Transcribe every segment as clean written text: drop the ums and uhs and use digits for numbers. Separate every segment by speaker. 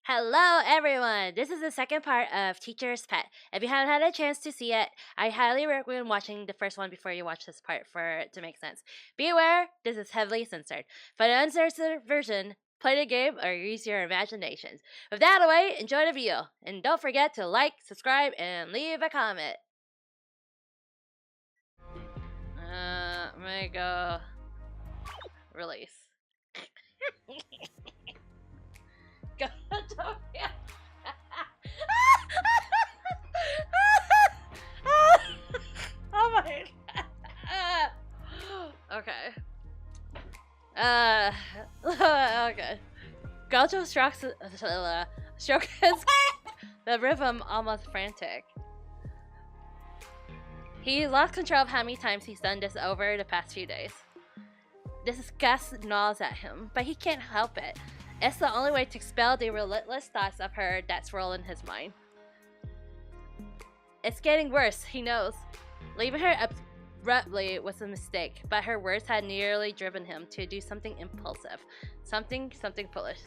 Speaker 1: Hello, everyone! This is the second part of Teacher's Pet. If you haven't had a chance to see it, I highly recommend watching the first one before you watch this part for it to make sense. Be aware, this is heavily censored. For the uncensored version, play the game or use your imaginations. With that away, enjoy the video. And don't forget to like, subscribe, and leave a comment. I'm gonna go release. Go, Tokyo. Oh my god. Okay. Okay. Gojo stroke his the rhythm almost frantic. He lost control of how many times he's done this over the past few days. Disgust gnaws at him, but he can't help it. It's the only way to expel the relentless thoughts of her that swirl in his mind. It's getting worse, he knows. Leaving her abruptly was a mistake, but her words had nearly driven him to do something impulsive. Something foolish.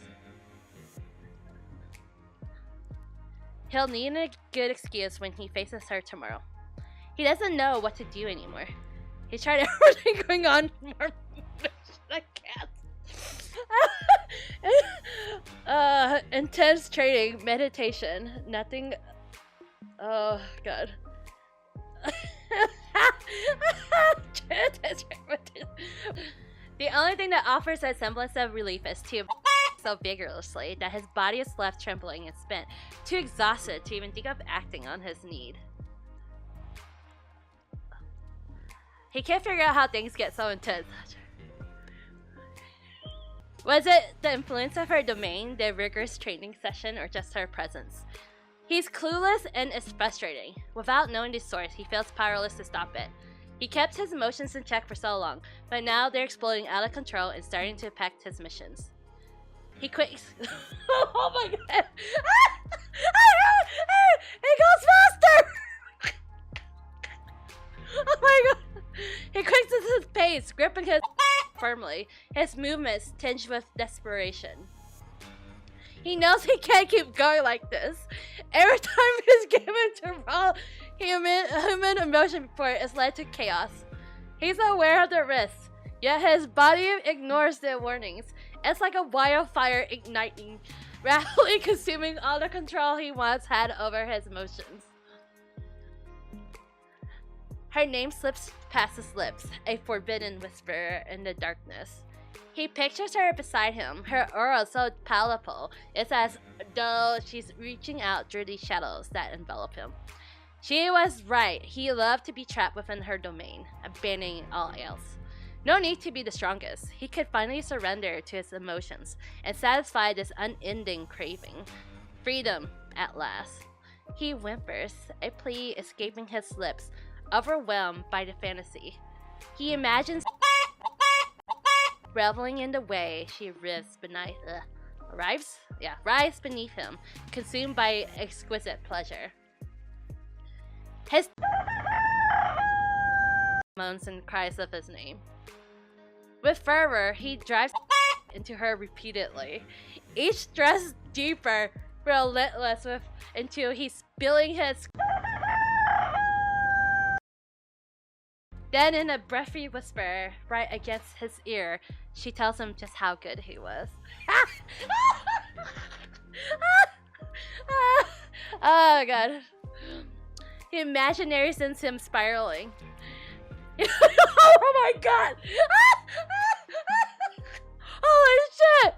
Speaker 1: He'll need a good excuse when he faces her tomorrow. He doesn't know what to do anymore. He's tried everything going on more. I can't. Intense training, meditation, nothing. Oh god. The only thing that offers a semblance of relief is to so vigorously that his body is left trembling and spent, too exhausted to even think of acting on his need. He can't figure out how things get so intense. Was it the influence of her domain, the rigorous training session, or just her presence? He's clueless and it's frustrating. Without knowing the source, he feels powerless to stop it. He kept his emotions in check for so long, but now they're exploding out of control and starting to affect his missions. He quits. Oh my god! It goes faster! Oh my god! He quickens his pace, gripping his firmly, his movements tinged with desperation. He knows he can't keep going like this. Every time he's given to raw human emotion before, it's led to chaos. He's aware of the risks, yet his body ignores the warnings. It's like a wildfire igniting, rapidly consuming all the control he once had over his emotions. Her name slips past his lips, a forbidden whisper in the darkness. He pictures her beside him, her aura so palpable, it's as though she's reaching out through the shadows that envelop him. She was right, he loved to be trapped within her domain, abandoning all else. No need to be the strongest, he could finally surrender to his emotions and satisfy this unending craving. Freedom, at last. He whimpers, a plea escaping his lips, overwhelmed by the fantasy. He imagines reveling in the way she writhes beneath him, consumed by exquisite pleasure. His moans and cries of his name. With fervor, he drives into her repeatedly, each thrust deeper, relentless until he's spilling his. Then in a breathy whisper, right against his ear, she tells him just how good he was. Oh god. He imaginary sends him spiraling. Oh my god! Holy shit!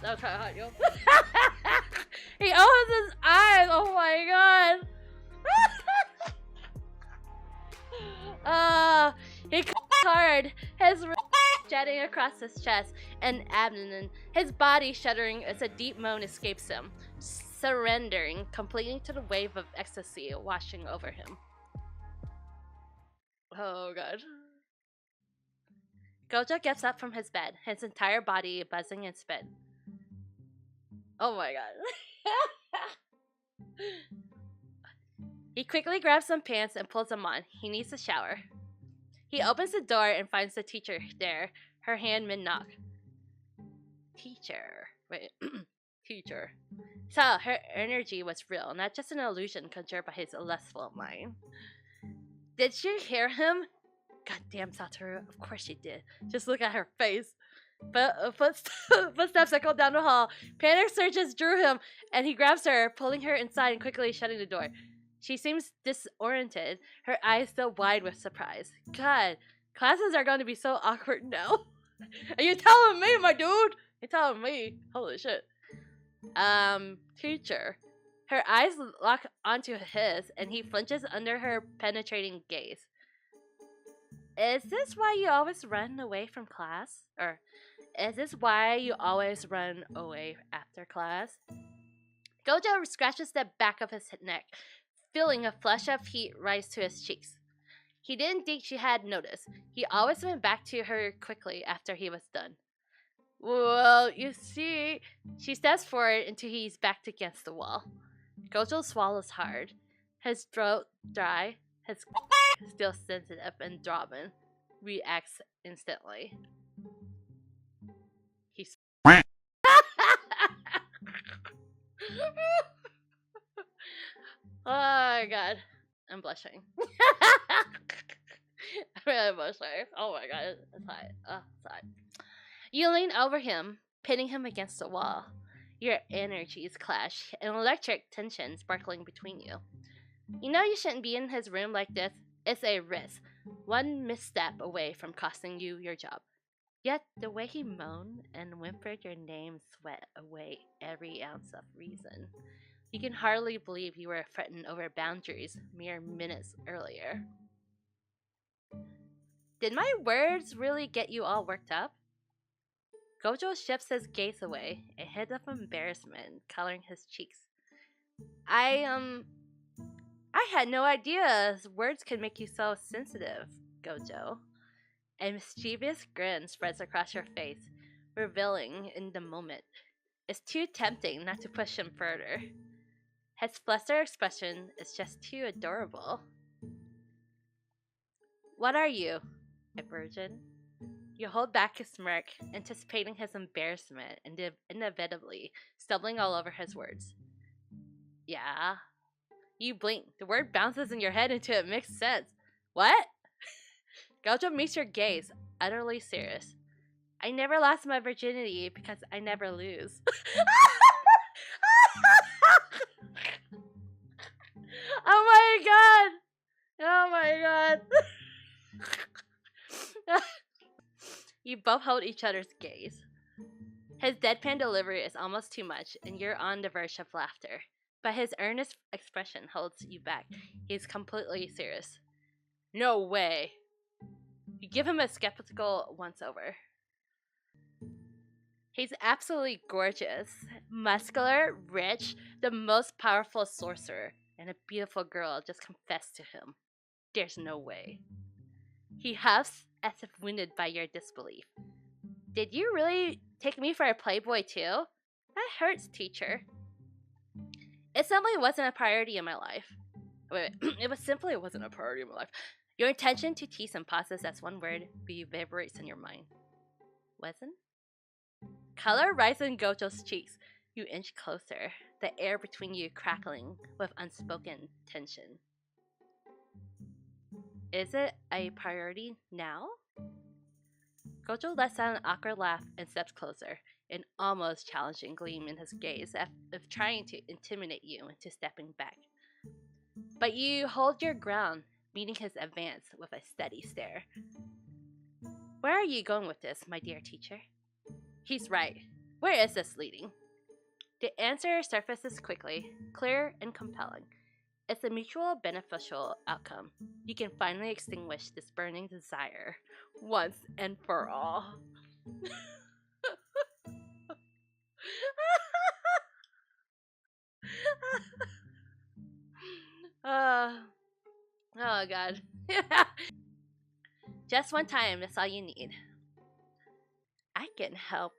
Speaker 1: Okay, he opens his eyes, oh my god! He cuts hard, his jetting across his chest and abdomen, his body shuddering as a deep moan escapes him, surrendering completely to the wave of ecstasy washing over him. Oh god. Gojo gets up from his bed, his entire body buzzing in spit. Oh my god. He quickly grabs some pants and pulls them on. He needs a shower. He opens the door and finds the teacher there, her hand mid-knock. Teacher. Wait. Teacher. So her energy was real, not just an illusion conjured by his lustful mind. Did she hear him? Goddamn Satoru, of course she did. Just look at her face. Footsteps echo down the hall. Panic surges drew him, and he grabs her, pulling her inside and quickly shutting the door. She seems disoriented, her eyes still wide with surprise. God, classes are going to be so awkward now. Are you telling me, my dude? You're telling me? Holy shit. Teacher. Her eyes lock onto his, and he flinches under her penetrating gaze. Is this why you always run away from class? Or is this why you always run away after class? Gojo scratches the back of his neck, feeling a flush of heat rise to his cheeks. He didn't think she had noticed. He always went back to her quickly after he was done. Well, you see, she steps forward until he's backed against the wall. Gojo swallows hard, his throat dry, his still sensitive and throbbing, reacts instantly. He's oh my god, I'm blushing. I'm really blushing. Oh my god, it's hot. Oh, it's hot. You lean over him, pinning him against the wall. Your energies clash, an electric tension sparkling between you. You know you shouldn't be in his room like this. It's a risk, one misstep away from costing you your job. Yet the way he moaned and whimpered your name swept away every ounce of reason. You can hardly believe you were fretting over boundaries mere minutes earlier. Did my words really get you all worked up? Gojo shifts his gaze away, a hint of embarrassment coloring his cheeks. I had no idea words could make you so sensitive, Gojo. A mischievous grin spreads across your face, revealing in the moment. It's too tempting not to push him further. His flustered expression is just too adorable. What are you? A virgin? You hold back a smirk, anticipating his embarrassment and inevitably stumbling all over his words. Yeah. You blink. The word bounces in your head until it makes sense. What? Gojo meets your gaze, utterly serious. I never lost my virginity because I never lose. Oh my god! Oh my god! You both hold each other's gaze. His deadpan delivery is almost too much, and you're on the verge of laughter. But his earnest expression holds you back. He's completely serious. No way! You give him a skeptical once-over. He's absolutely gorgeous, muscular, rich, the most powerful sorcerer, and a beautiful girl just confessed to him. There's no way. He huffs as if wounded by your disbelief. Did you really take me for a playboy too? That hurts, teacher. It simply wasn't a priority in my life. Wait, it wasn't a priority in my life. Your intention to tease and process as one word reverberates in your mind. Wasn't? Color rises in Gojo's cheeks. You inch closer, the air between you crackling with unspoken tension. Is it a priority now? Gojo lets out an awkward laugh and steps closer, an almost challenging gleam in his gaze as if trying to intimidate you into stepping back. But you hold your ground, meeting his advance with a steady stare. Where are you going with this, my dear teacher? He's right. Where is this leading? The answer surfaces quickly, clear and compelling. It's a mutual beneficial outcome. You can finally extinguish this burning desire once and for all. Oh god. Just one time, that's all you need. I can help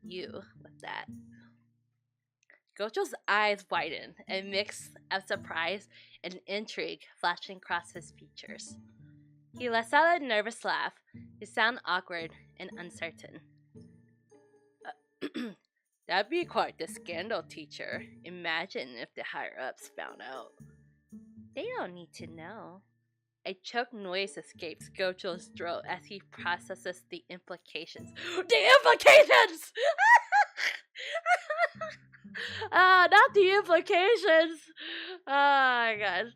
Speaker 1: you with that. Gojo's eyes widen, a mix of surprise and intrigue flashing across his features. He lets out a nervous laugh. You sound awkward and uncertain. That'd be quite the scandal, teacher. Imagine if the higher-ups found out. They don't need to know. A choked noise escapes Gojo's throat as he processes the implications. The implications! Not the implications! Oh my god.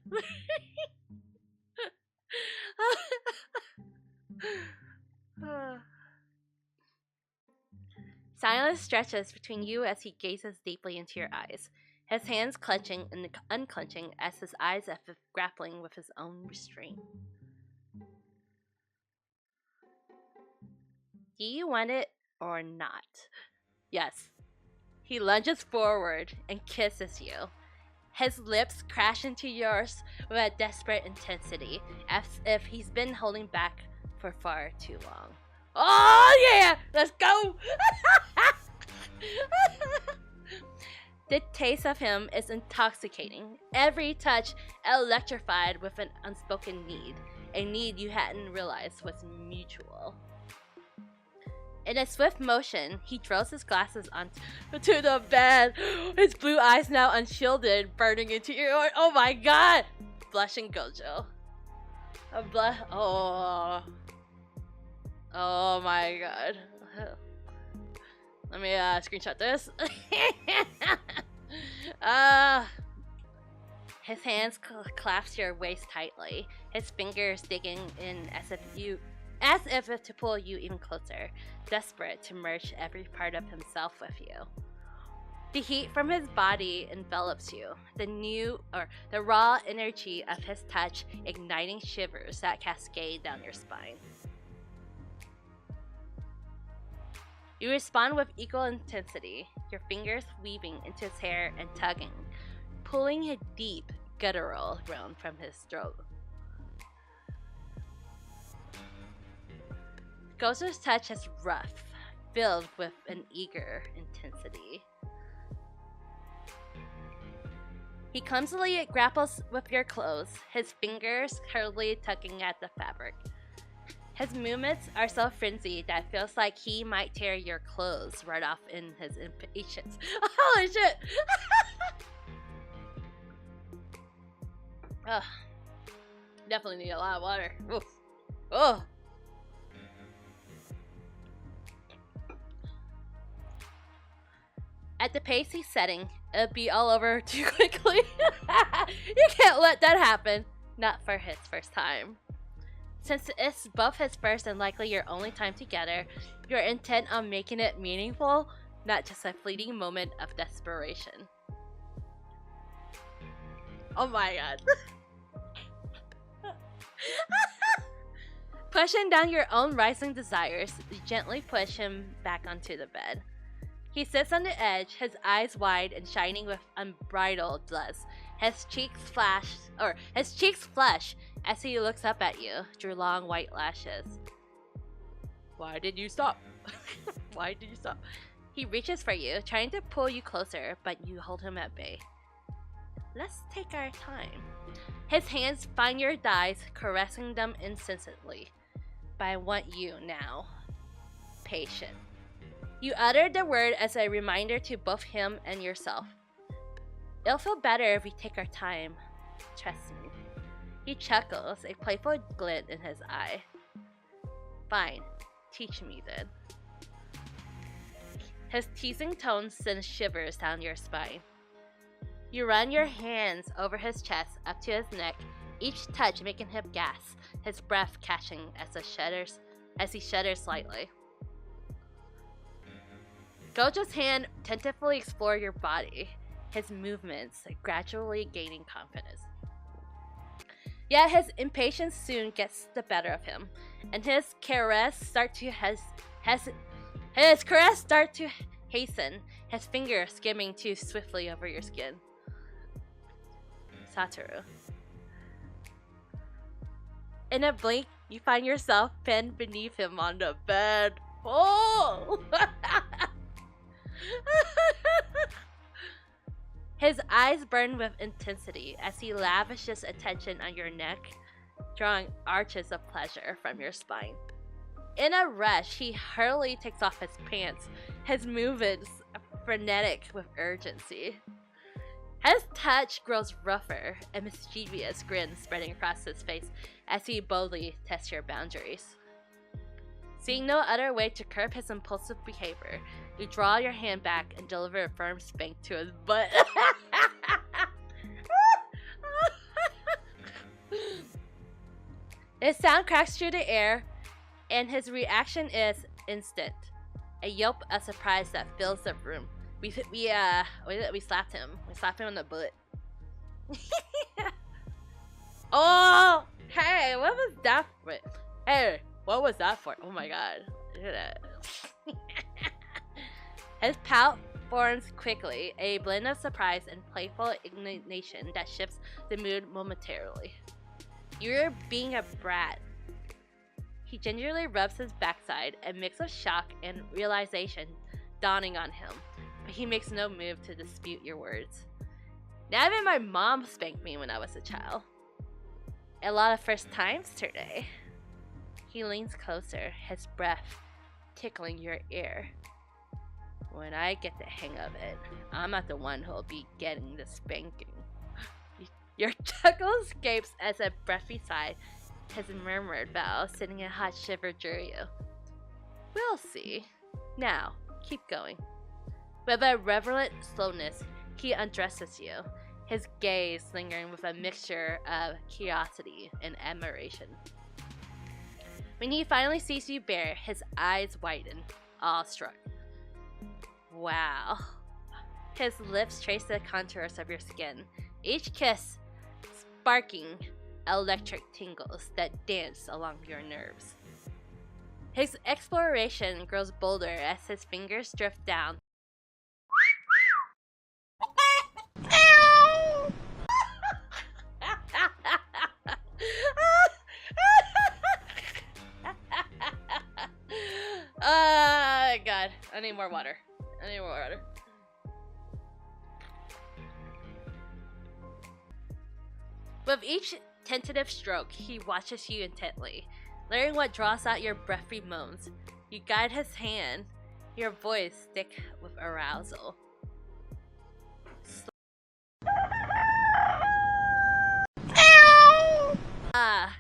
Speaker 1: Silence stretches between you as he gazes deeply into your eyes, his hands clenching and unclenching as his eyes as if grappling with his own restraint. Do you want it or not? Yes. He lunges forward and kisses you. His lips crash into yours with a desperate intensity, as if he's been holding back for far too long. Oh yeah! Let's go! The taste of him is intoxicating. Every touch electrified with an unspoken need. A need you hadn't realized was mutual. In a swift motion, he throws his glasses onto the bed. His blue eyes now unshielded, burning into your heart. Oh my god! Blushing Gojo. Oh my god. Let me screenshot this. His hands clasp your waist tightly, his fingers digging in as if to pull you even closer, desperate to merge every part of himself with you. The heat from his body envelops you, the raw energy of his touch igniting shivers that cascade down your spine. You respond with equal intensity, your fingers weaving into his hair and tugging, pulling a deep, guttural groan from his throat. Gojo's touch is rough, filled with an eager intensity. He clumsily grapples with your clothes, his fingers curlingly tugging at the fabric. His movements are so frenzied that it feels like he might tear your clothes right off in his impatience. Holy shit! Ugh. Definitely need a lot of water. Oof. Oh. At the pace he's setting, it'll be all over too quickly. You can't let that happen. Not for his first time. Since it's both his first and likely your only time together, you're intent on making it meaningful, not just a fleeting moment of desperation. Oh my god. Pushing down your own rising desires, you gently push him back onto the bed. He sits on the edge, his eyes wide and shining with unbridled lust. His cheeks flush as he looks up at you through long white lashes. Why did you stop? Why did you stop? He reaches for you, trying to pull you closer, but you hold him at bay. Let's take our time. His hands find your thighs, caressing them incessantly. But I want you now. Patient. You utter the word as a reminder to both him and yourself. It'll feel better if we take our time. Trust me. He chuckles, a playful glint in his eye. Fine. Teach me then. His teasing tone sends shivers down your spine. You run your hands over his chest up to his neck, each touch making him gasp, his breath catching as he shudders slightly. Gojo's hand tentatively explores your body, his movements gradually gaining confidence. Yet his impatience soon gets the better of him, and his caress start to hasten, his fingers skimming too swiftly over your skin. Satoru. In a blink, you find yourself pinned beneath him on the bed. Oh! His eyes burn with intensity as he lavishes attention on your neck, drawing arches of pleasure from your spine. In a rush, he hurriedly takes off his pants, his movements frenetic with urgency. His touch grows rougher, a mischievous grin spreading across his face as he boldly tests your boundaries. Seeing no other way to curb his impulsive behavior, you draw your hand back and deliver a firm spank to his butt. His sound cracks through the air, and his reaction is instant. A yelp of surprise that fills the room. We slapped him. We slapped him on the butt. Oh, hey, what was that for? Hey, what was that for? Oh my god. Look at that. His pout forms quickly, a blend of surprise and playful indignation that shifts the mood momentarily. You're being a brat. He gingerly rubs his backside, a mix of shock and realization dawning on him, but he makes no move to dispute your words. Now even my mom spanked me when I was a child. A lot of first times today. He leans closer, his breath tickling your ear. When I get the hang of it, I'm not the one who'll be getting the spanking. Your chuckle escapes as a breathy sigh has murmured vow, sending a hot shiver through you. We'll see. Now, keep going. With a reverent slowness, he undresses you, his gaze lingering with a mixture of curiosity and admiration. When he finally sees you bare, his eyes widen, awestruck. Wow. His lips trace the contours of your skin, each kiss sparking electric tingles that dance along your nerves. His exploration grows bolder as his fingers drift down. God, I need more water. With each tentative stroke, he watches you intently, learning what draws out your breathy moans. You guide his hand, your voice thick with arousal. Ah,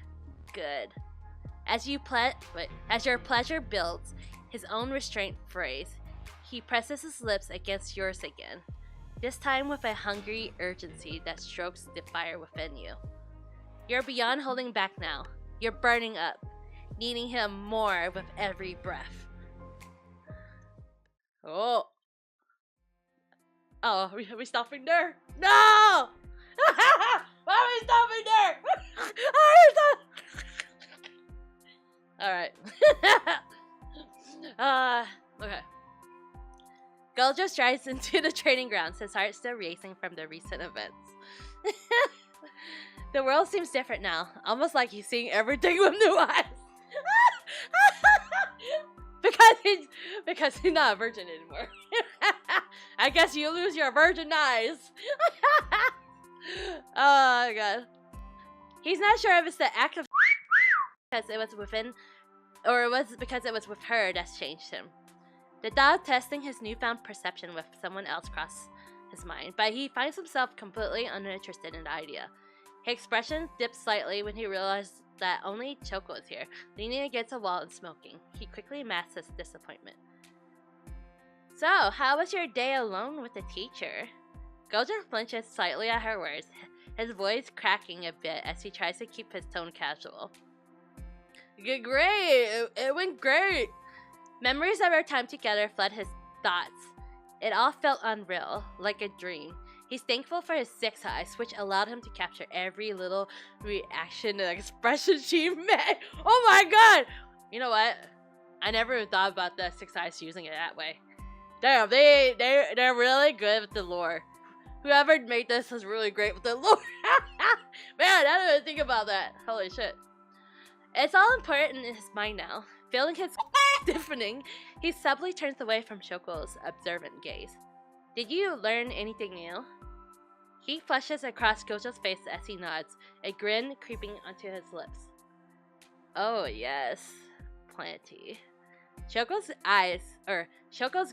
Speaker 1: good. As your pleasure builds, his own restraint frays, he presses his lips against yours again, this time with a hungry urgency that strokes the fire within you. You're beyond holding back now. You're burning up, needing him more with every breath. Oh, are we stopping there? No! Why are we stopping there? Alright. Okay. Gojo strides into the training grounds, his heart still racing from the recent events. The world seems different now, almost like he's seeing everything with new eyes. because he's not a virgin anymore. I guess you lose your virgin eyes. Oh god. He's not sure if it's the act of because it was within, or it was because it was with her that's changed him. The thought testing his newfound perception with someone else crossed his mind, but he finds himself completely uninterested in the idea. His expression dipped slightly when he realized that only Choco was here, leaning against a wall and smoking. He quickly masked his disappointment. So, how was your day alone with the teacher? Gojo flinches slightly at her words, his voice cracking a bit as he tries to keep his tone casual. Great! It went great! Memories of our time together flood his thoughts. It all felt unreal, like a dream. He's thankful for his 6 eyes, which allowed him to capture every little reaction and expression she made. Oh my god! You know what? I never even thought about the 6 eyes using it that way. Damn, they're really good with the lore. Whoever made this was really great with the lore. Man, I didn't even think about that. Holy shit. It's all important in his mind now. Feeling his stiffening, he subtly turns away from Shoko's observant gaze. Did you learn anything new? He flushes across Gojo's face as he nods, a grin creeping onto his lips. Oh yes, plenty. Shoko's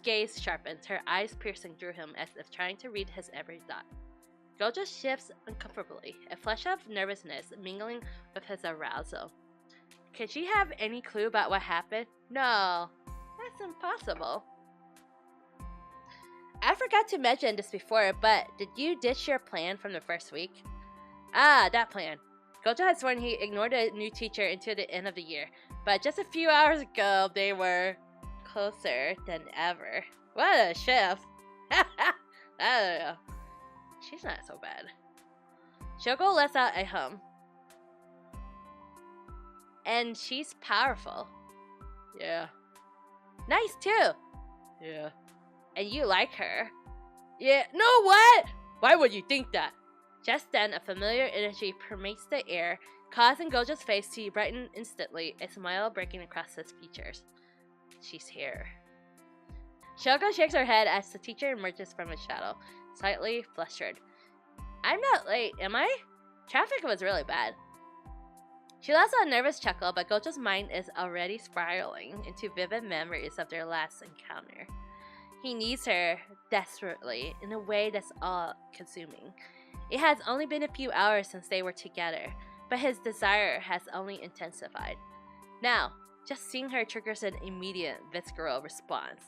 Speaker 1: gaze sharpens, her eyes piercing through him as if trying to read his every thought. Gojo shifts uncomfortably, a flush of nervousness mingling with his arousal. Can she have any clue about what happened? No, that's impossible. I forgot to mention this before, but did you ditch your plan from the first week? Ah, that plan. Gojo had sworn he ignored a new teacher until the end of the year, but just a few hours ago, they were closer than ever. What a shift! I don't know. She's not so bad. Shoko lets out a hum. And she's powerful. Yeah. Nice too. Yeah. And you like her. Yeah. No, what? Why would you think that? Just then, a familiar energy permeates the air, causing Gojo's face to brighten instantly, a smile breaking across his features. She's here. Shoko shakes her head as the teacher emerges from his shadow, slightly flustered. I'm not late, am I? Traffic was really bad. She lets out a nervous chuckle, but Gojo's mind is already spiraling into vivid memories of their last encounter. He needs her desperately, in a way that's all-consuming. It has only been a few hours since they were together, but his desire has only intensified. Now, just seeing her triggers an immediate visceral response.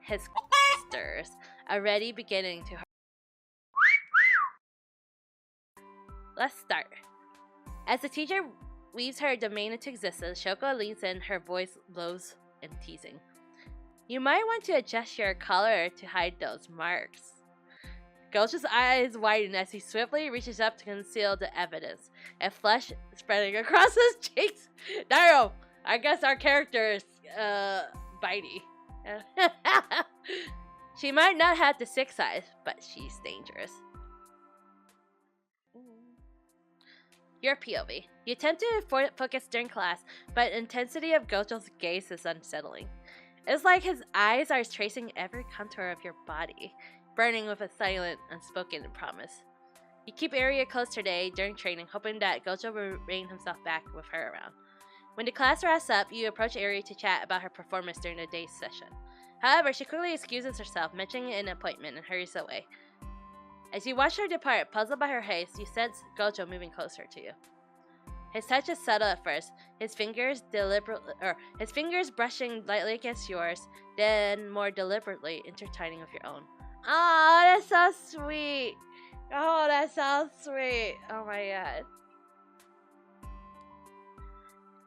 Speaker 1: His stirs, already beginning to hurt. Let's start. As the teacher weaves her domain into existence, Shoko leans in, her voice low and teasing. You might want to adjust your color to hide those marks. Gojo's eyes widen as he swiftly reaches up to conceal the evidence, a flush spreading across his cheeks. Dairo, I guess our character is, bitey. She might not have the sixth eyes, but she's dangerous. Your POV. You attempt to focus during class, but the intensity of Gojo's gaze is unsettling. It's like his eyes are tracing every contour of your body, burning with a silent, unspoken promise. You keep Area close today during training, hoping that Gojo will rein himself back with her around. When the class wraps up, you approach Area to chat about her performance during the day's session. However, she quickly excuses herself, mentioning an appointment, and hurries away. As you watch her depart, puzzled by her haste, you sense Gojo moving closer to you. His touch is subtle at first, his fingers brushing lightly against yours, then more deliberately intertwining with your own. Oh, that's so sweet. Oh, that sounds sweet. Oh my god.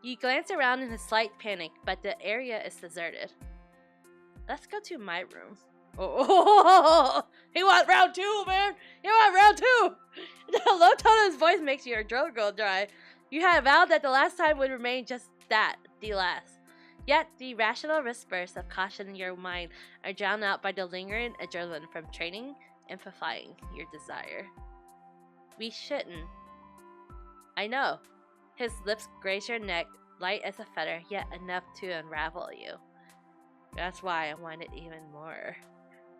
Speaker 1: You glance around in a slight panic, but the area is deserted. Let's go to my room. Oh, he wants round two, man. He wants round two. The low tone of his voice makes your throat go dry. You had vowed that the last time would remain just that, the last. Yet, the rational whispers of caution in your mind are drowned out by the lingering adrenaline from training, amplifying your desire. We shouldn't. I know. His lips graze your neck, light as a feather, yet enough to unravel you. That's why I want it even more.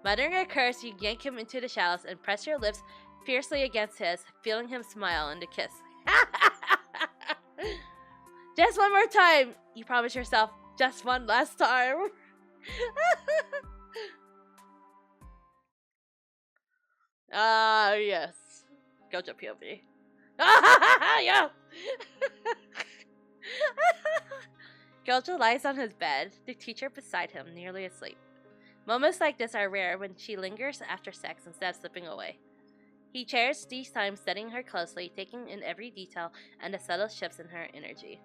Speaker 1: Muttering a curse, you yank him into the shadows and press your lips fiercely against his, feeling him smile and a kiss. Just one more time, you promise yourself. Just one last time. Ah, yes. Gojo POV. Yes. Gojo lies on his bed, the teacher beside him, nearly asleep. Moments like this are rare when she lingers after sex instead of slipping away. He cherishes these times, studying her closely, taking in every detail and the subtle shifts in her energy.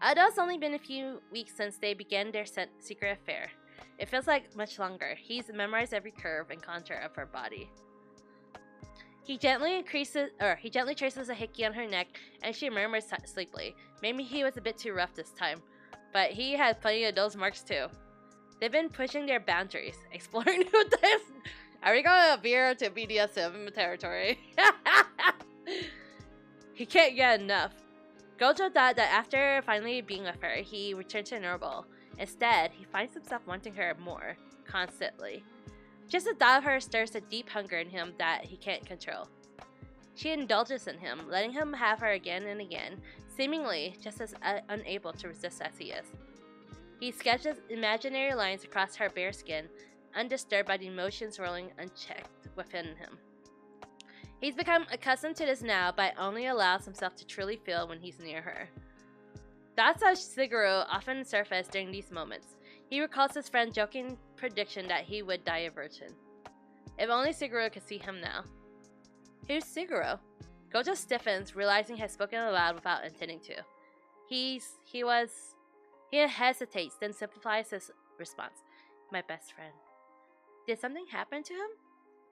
Speaker 1: Although it's only been a few weeks since they began their secret affair, it feels like much longer. He's memorized every curve and contour of her body. He gently traces a hickey on her neck, and she murmurs sleepily. Maybe he was a bit too rough this time, but he had plenty of those marks too. They've been pushing their boundaries, exploring new things. Are we going to veer to BDSM territory? He can't get enough. Gojo thought that after finally being with her, he returned to normal. Instead, he finds himself wanting her more, constantly. Just the thought of her stirs a deep hunger in him that he can't control. She indulges in him, letting him have her again and again, seemingly just as unable to resist as he is. He sketches imaginary lines across her bare skin, undisturbed by the emotions rolling unchecked within him. He's become accustomed to this now, but only allows himself to truly feel when he's near her. Thoughts of Shigeru often surface during these moments. He recalls his friend's joking prediction that he would die a virgin. If only Shigeru could see him now. Who's Shigeru? Gojo stiffens, realizing he has spoken aloud without intending to. He hesitates, then simplifies his response. My best friend. Did something happen to him?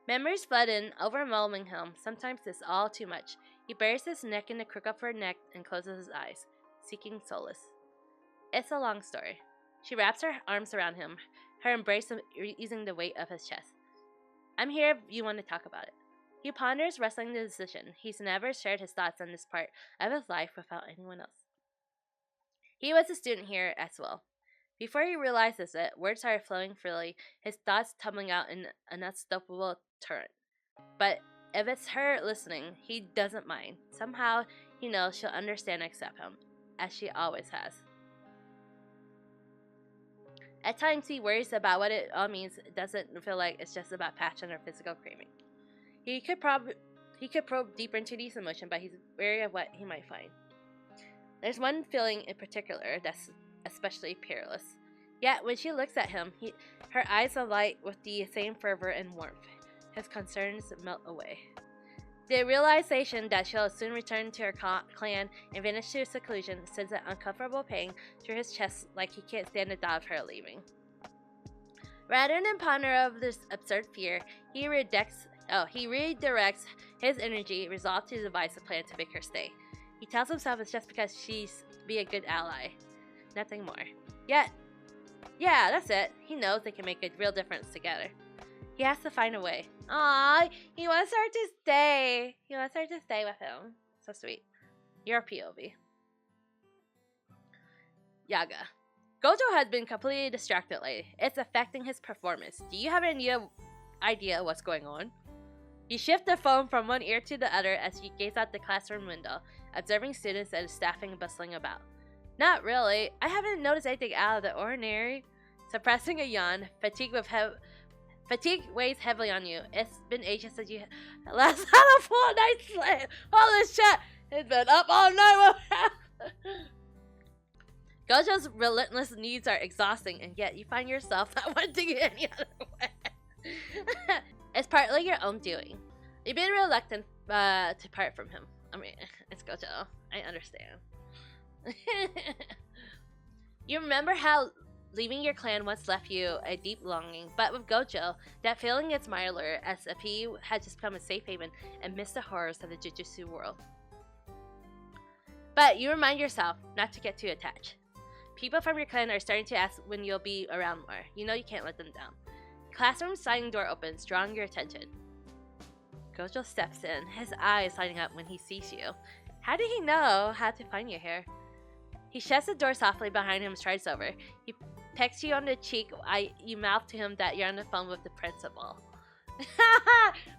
Speaker 1: Memories flood in, overwhelming him. Sometimes it's all too much. He buries his neck in the crook of her neck and closes his eyes, seeking solace. It's a long story. She wraps her arms around him, her embrace easing the weight of his chest. I'm here if you want to talk about it. He ponders, wrestling the decision. He's never shared his thoughts on this part of his life without anyone else. He was a student here as well. Before he realizes it, words are flowing freely, his thoughts tumbling out in an unstoppable torrent. But if it's her listening, he doesn't mind. Somehow, he knows she'll understand and accept him, as she always has. At times, he worries about what it all means. It doesn't feel like it's just about passion or physical craving. He could probe deeper into these emotions, but he's wary of what he might find. There's one feeling in particular that's especially peerless. Yet, when she looks at him, her eyes alight with the same fervor and warmth. His concerns melt away. The realization that she'll soon return to her clan and vanish to seclusion sends an uncomfortable pain through his chest, like he can't stand the thought of her leaving. Rather than ponder of this absurd fear, he redirects his energy, resolved to devise a plan to make her stay. He tells himself it's just because she's be a good ally. Nothing more. Yet, yeah, that's it. He knows they can make a real difference together. He has to find a way. Aww, he wants her to stay. He wants her to stay with him. So sweet. Your POV. Yaga. Gojo has been completely distracted lately. It's affecting his performance. Do you have any idea what's going on? You shift the phone from one ear to the other as you gaze out the classroom window, observing students and staffing bustling about. Not really. I haven't noticed anything out of the ordinary. Suppressing a yawn, fatigue weighs heavily on you. It's been ages since you last had a full night's sleep. Holy shit! It's been up all night. Gojo's relentless needs are exhausting, and yet you find yourself not wanting it any other way. It's partly your own doing. You've been reluctant to part from him. I mean, it's Gojo. I understand. You remember how leaving your clan once left you a deep longing, but with Gojo, that feeling gets milder as if he had just become a safe haven and missed the horrors of the Jujutsu world. But you remind yourself not to get too attached. People from your clan are starting to ask when you'll be around more. You know you can't let them down. Classroom sliding door opens, drawing your attention. Gojo steps in, his eyes lighting up when he sees you. How did he know how to find you here? He shuts the door softly behind him and strides over. He pecks you on the cheek. You mouth to him that you're on the phone with the principal.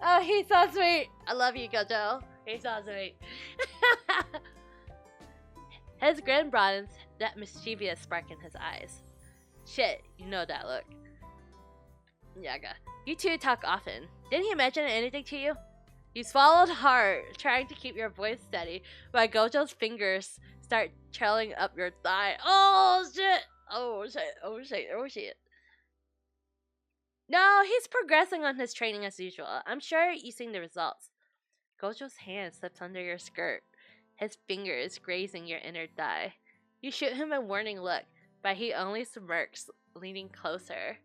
Speaker 1: Oh, he's so sweet. I love you, Gojo. He's so sweet. His grin broadens, that mischievous spark in his eyes. Shit, you know that look. Yaga. You two talk often. Didn't he mention anything to you? You swallowed hard, trying to keep your voice steady, while Gojo's fingers start trailing up your thigh. Oh shit! Oh shit! Oh shit! Oh shit! No, he's progressing on his training as usual. I'm sure you've seen the results. Gojo's hand slips under your skirt, his fingers grazing your inner thigh. You shoot him a warning look, but he only smirks, leaning closer.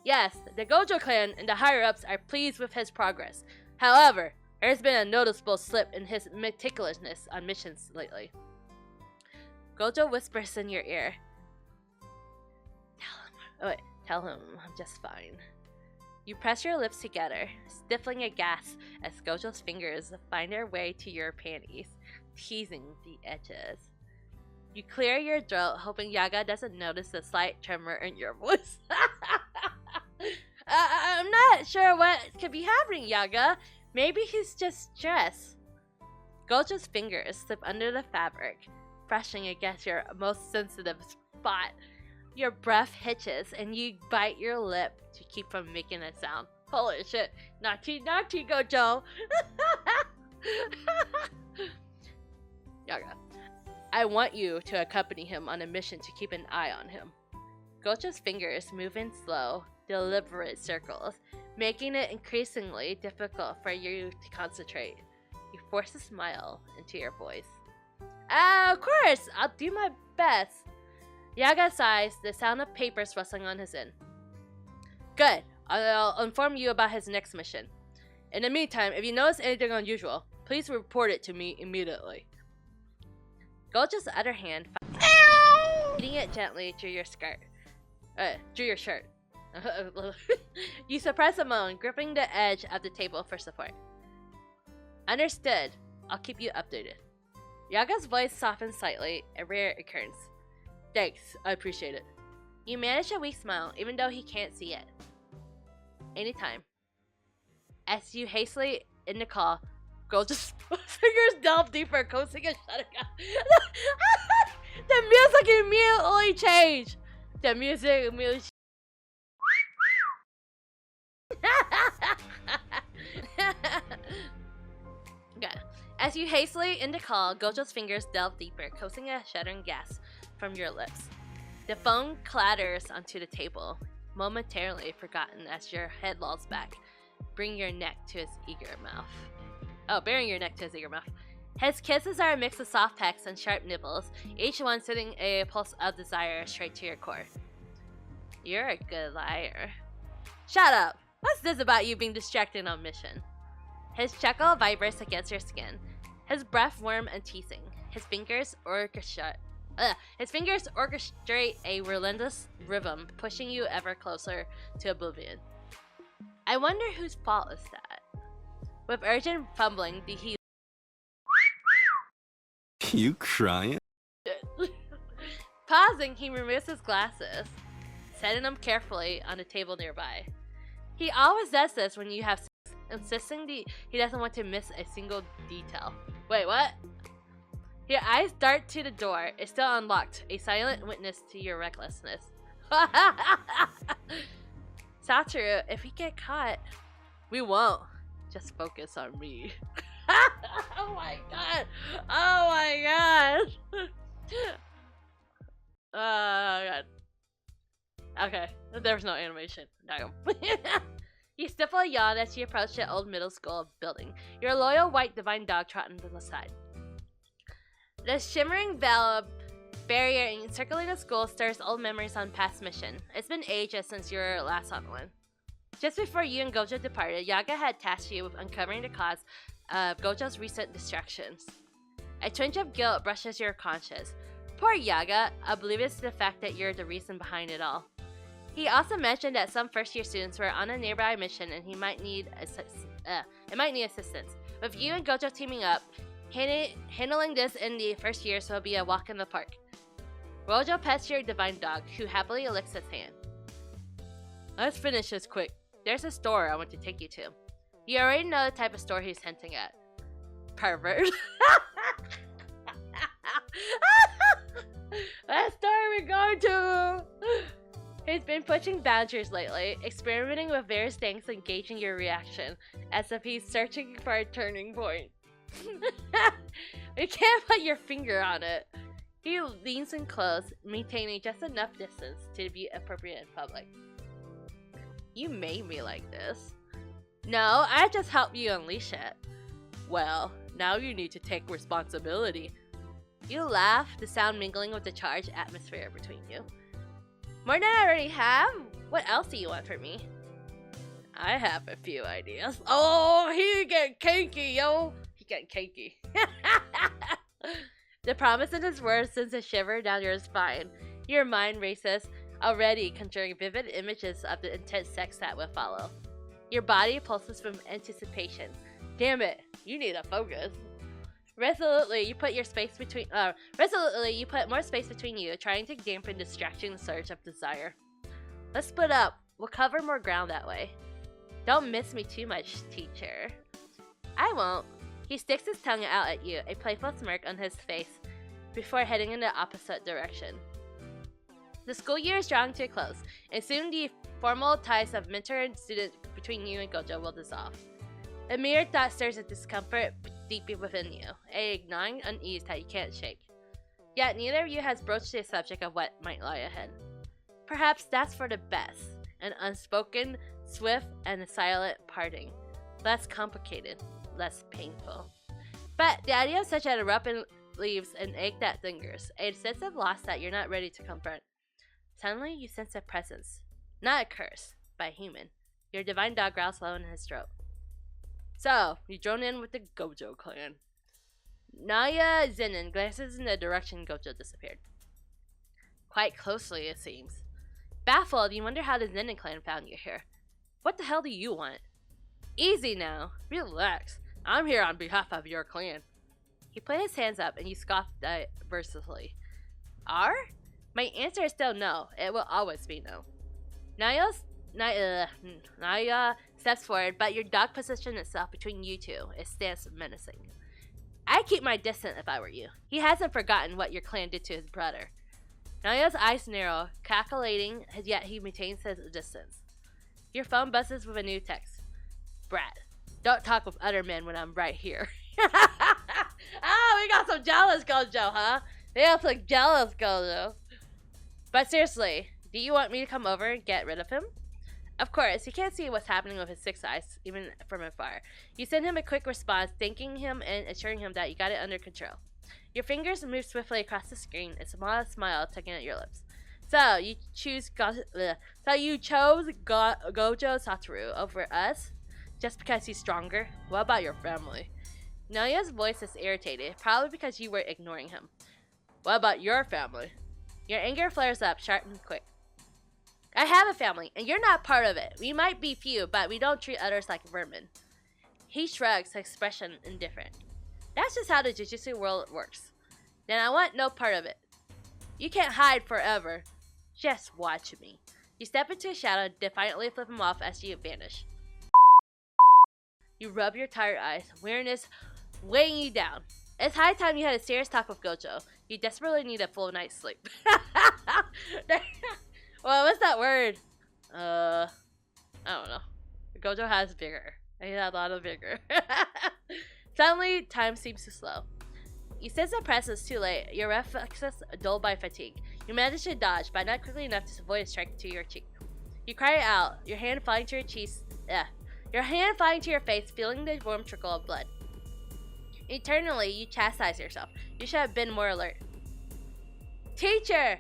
Speaker 1: Yes, the Gojo clan and the higher-ups are pleased with his progress. However, there's been a noticeable slip in his meticulousness on missions lately. Gojo whispers in your ear. Tell him I'm just fine. You press your lips together, stifling a gasp as Gojo's fingers find their way to your panties, teasing the edges. You clear your throat, hoping Yaga doesn't notice the slight tremor in your voice. I'm not sure what could be happening, Yaga. Maybe he's just stressed. Gojo's fingers slip under the fabric, brushing against your most sensitive spot. Your breath hitches and you bite your lip to keep from making a sound. Holy shit. Naughty, naughty, Gojo. Yaga. I want you to accompany him on a mission to keep an eye on him. Gojo's fingers move in slow, deliberate circles, making it increasingly difficult for you to concentrate. You force a smile into your voice. Of course! I'll do my best. Yaga sighs, the sound of papers rustling on his end. Good. I'll inform you about his next mission. In the meantime, if you notice anything unusual, please report it to me immediately. Gojo's other hand feeding it gently through your skirt. Through your shirt. You suppress a moan, gripping the edge of the table for support. Understood. I'll keep you updated. Yaga's voice softens slightly, a rare occurrence. Thanks, I appreciate it. You manage a weak smile, even though he can't see it. Anytime. As you hastily end the call, Gojo's fingers delve deeper, coasting a shotgun. The music immediately changed. The music immediately. Good. As you hastily end the call, Gojo's fingers delve deeper, causing a shuddering gasp from your lips. The phone clatters onto the table, momentarily forgotten as your head lolls back, bringing your neck to his eager mouth. Bearing your neck to his eager mouth. His kisses are a mix of soft pecks and sharp nibbles, each one sending a pulse of desire straight to your core. You're a good liar. Shut up! What's this about you being distracted on mission? His chuckle vibrates against your skin, his breath warm and teasing. His fingers orchestrate a relentless rhythm, pushing you ever closer to oblivion. I wonder whose fault is that? With urgent fumbling, he
Speaker 2: You crying?
Speaker 1: Pausing, he removes his glasses, setting them carefully on a table nearby. He always does this when you have sex, insisting he doesn't want to miss a single detail. Wait, what? Your eyes dart to the door. It's still unlocked, a silent witness to your recklessness. Satoru, if we get caught, we won't. Just focus on me. Oh my god! Oh my god! Oh god. Okay, there's no animation. You stifle a yawn as you approach the old middle school building. Your loyal white divine dog trotting to the side. The shimmering veil barrier encircling the school stirs old memories on past mission. It's been ages since you were last on one. Just before you and Gojo departed, Yaga had tasked you with uncovering the cause of Gojo's recent distractions. A twinge of guilt brushes your conscience. Poor Yaga, oblivious to the fact that you're the reason behind it all. He also mentioned that some first-year students were on a nearby mission and it might need assistance. With you and Gojo teaming up, handling this in the first years will be a walk in the park. Gojo pets your divine dog, who happily licks his hand. Let's finish this quick. There's a store I want to take you to. You already know the type of store he's hinting at. Pervert. What store are we going to? He's been pushing boundaries lately, experimenting with various things and gauging your reaction, as if he's searching for a turning point. You can't put your finger on it. He leans in close, maintaining just enough distance to be appropriate in public. You made me like this. No, I just helped you unleash it. Well, now you need to take responsibility. You laugh, the sound mingling with the charged atmosphere between you. More than I already have? What else do you want from me? I have a few ideas. Oh, he get cakey, yo! He get cakey. The promise in his words sends a shiver down your spine. Your mind races, already conjuring vivid images of the intense sex that will follow. Your body pulses from anticipation. Damn it, you need to focus. Resolutely, you put more space between you, trying to dampen distracting surge of desire. Let's split up. We'll cover more ground that way. Don't miss me too much, teacher. I won't. He sticks his tongue out at you, a playful smirk on his face, before heading in the opposite direction. The school year is drawing to a close, and soon the formal ties of mentor and student between you and Gojo will dissolve. A mere thought stirs a discomfort deep within you, a gnawing unease that you can't shake. Yet neither of you has broached the subject of what might lie ahead. Perhaps that's for the best, an unspoken, swift, and silent parting. Less complicated, less painful. But the idea of such an abrupt leaves an ache that lingers, a sense of loss that you're not ready to confront. Suddenly, you sense a presence. Not a curse, but a human. Your divine dog growls low in his throat. So, you join in with the Gojo clan. Naya Zenin glances in the direction Gojo disappeared. Quite closely, it seems. Baffled, you wonder how the Zenin clan found you here. What the hell do you want? Easy now. Relax. I'm here on behalf of your clan. He put his hands up and you scoffed diversely. Are? My answer is still no. It will always be no. Naya steps forward, but your dog positions itself between you two. It stands menacing. I'd keep my distance if I were you. He hasn't forgotten what your clan did to his brother. Naya's eyes narrow, calculating, yet he maintains his distance. Your phone buzzes with a new text. Brat, don't talk with other men when I'm right here. Oh, we got some jealous Gojo, huh? We got some jealous Gojo. But seriously, do you want me to come over and get rid of him? Of course, he can't see what's happening with his 6 eyes, even from afar. You send him a quick response, thanking him and assuring him that you got it under control. Your fingers move swiftly across the screen, a small smile tugging at your lips. So, you chose Gojo Satoru over us? Just because he's stronger? What about your family? Naya's voice is irritated, probably because you were ignoring him. What about your family? Your anger flares up, sharp and quick. I have a family, and you're not part of it. We might be few, but we don't treat others like vermin. He shrugs, expression indifferent. That's just how the Jujutsu world works. Then I want no part of it. You can't hide forever. Just watch me. You step into a shadow, defiantly flip him off as you vanish. You rub your tired eyes, weariness weighing you down. It's high time you had a serious talk with Gojo. You desperately need a full night's sleep. Well, what's that word? I don't know. Gojo has vigor. He had a lot of vigor. Suddenly, time seems to slow. You sense the press is too late. Your reflexes dulled by fatigue. You manage to dodge, but not quickly enough to avoid a strike to your cheek. You cry out, your hand flying to your cheeks. Your hand flying to your face, feeling the warm trickle of blood. Eternally, you chastise yourself. You should have been more alert. Teacher!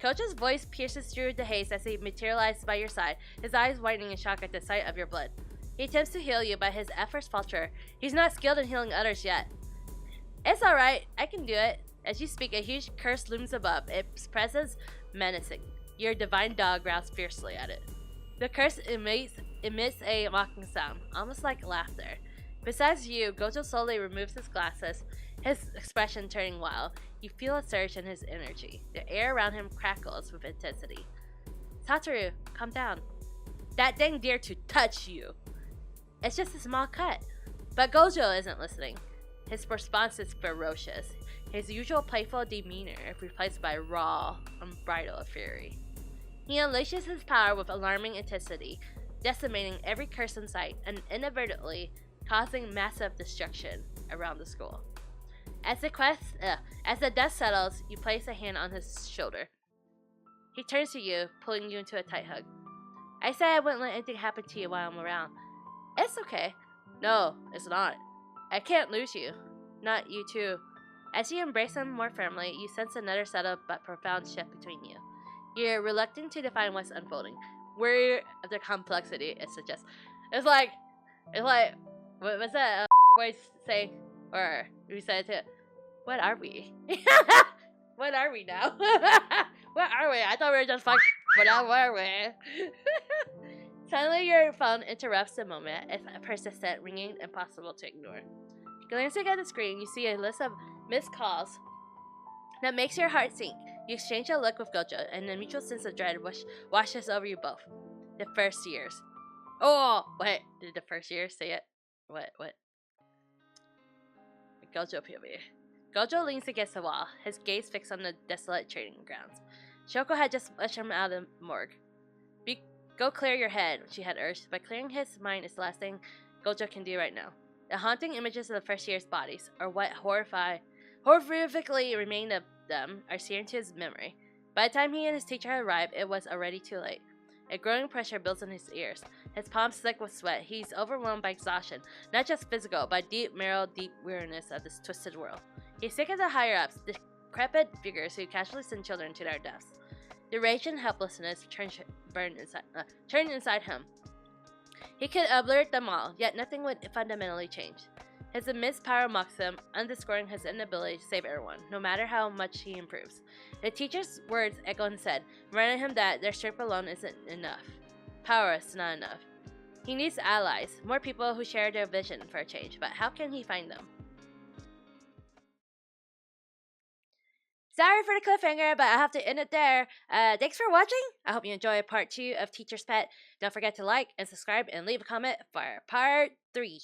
Speaker 1: Gojo's voice pierces through the haze as he materializes by your side, his eyes widening in shock at the sight of your blood. He attempts to heal you, but his efforts falter. He's not skilled in healing others yet. It's alright, I can do it. As you speak, a huge curse looms above, its presence menacing. Your divine dog growls fiercely at it. The curse emits a mocking sound, almost like laughter. Besides you, Gojo slowly removes his glasses, his expression turning wild. You feel a surge in his energy. The air around him crackles with intensity. Satoru, calm down. That thing dared to touch you. It's just a small cut. But Gojo isn't listening. His response is ferocious. His usual playful demeanor replaced by raw, unbridled fury. He unleashes his power with alarming intensity, decimating every curse in sight and inadvertently causing massive destruction around the school. As the dust settles, you place a hand on his shoulder. He turns to you, pulling you into a tight hug. I said I wouldn't let anything happen to you while I'm around. It's okay. No, it's not. I can't lose you. Not you too. As you embrace him more firmly, you sense another subtle but profound shift between you. You're reluctant to define what's unfolding. Where the complexity it suggests. It's like, what was that voice saying? Or who said it? What are we? What are we now? What are we? I thought we were just fucking, but now what are we? Suddenly your phone interrupts the moment. It's persistent, ringing, impossible to ignore. Glancing at the screen, you see a list of missed calls that makes your heart sink. You exchange a look with Gojo, and a mutual sense of dread washes over you both. The first years. Oh, wait. Did the first years say it? What? Gojo POV. Gojo leans against the wall, his gaze fixed on the desolate training grounds. Shoko had just pushed him out of the morgue. Go clear your head, she had urged, but clearing his mind is the last thing Gojo can do right now. The haunting images of the first year's bodies, or what horrifically remained of them, are seared into his memory. By the time he and his teacher had arrived, it was already too late. A growing pressure builds in his ears. His palms slick with sweat. He's overwhelmed by exhaustion, not just physical, but deep weariness of this twisted world. He's sick of the higher-ups, decrepit figures who casually send children to their deaths. The rage and helplessness turned inside him. He could obliterate them all, yet nothing would fundamentally change. His immense power mocks him, underscoring his inability to save everyone, no matter how much he improves. The teacher's words echoed in his head, reminding him that their strength alone isn't enough. Power is not enough. He needs allies, more people who share their vision for a change, but how can he find them? Sorry for the cliffhanger, but I have to end it there. Thanks for watching. I hope you enjoy part 2 of Teacher's Pet. Don't forget to like and subscribe and leave a comment for part 3.